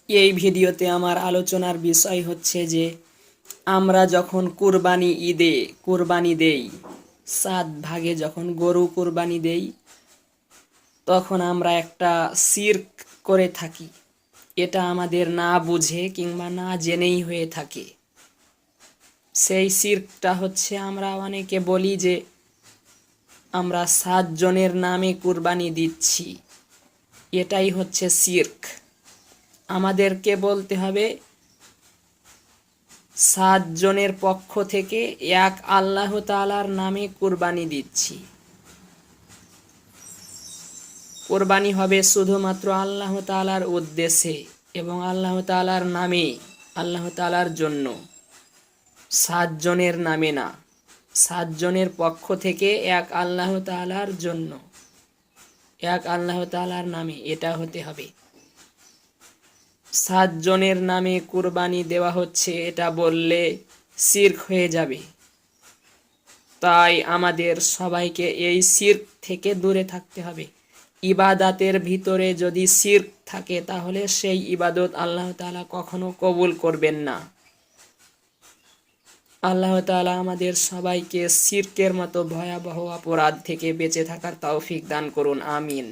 এই ভিডিওতে আমার আলোচনার বিষয় হচ্ছে যে আমরা যখন কুরবানি দেই, 7 ভাগে যখন গরু কুরবানি দেই, তখন আমরা একটা শিরক করে থাকি। এটা আমাদের না বুঝে কিংবা না জেনেই হয়ে থাকে। সেই শিরকটা হচ্ছে, আমরা অনেকে বলি যে আমরা 7 জনের নামে কুরবানি দিচ্ছি। এটাই হচ্ছে শিরক। আমাদেরকে বলতে হবে 7 জনের পক্ষ থেকে এক আল্লাহ তাআলার নামে কুরবানি দিচ্ছি। কোরবানি হবে শুধুমাত্র আল্লাহ তাআলার উদ্দেশ্যে এবং আল্লাহ তাআলার নামে, আল্লাহ তাআলার জন্য, 7 জনের নামে না। 7 জনের পক্ষ থেকে এক আল্লাহ তাআলার জন্য, এক আল্লাহ তাআলার নামে এটা হতে হবে। 7 জনের নামে কুরবানি দেওয়া হচ্ছে, এটা বললে শিরক হয়ে যাবে। তাই আমাদের সবাইকে এই শিরক থেকে দূরে থাকতে হবে। ইবাদাতের ভিতরে যদি শিরক থাকে তাহলে সেই ইবাদত আল্লাহ তাআলা কখনো কবুল করবেন না। আল্লাহ তাআলা আমাদের সবাইকে শিরকের মতো ভয়াবহ অপরাধ থেকে বেঁচে থাকার তৌফিক দান করুন। আমিন।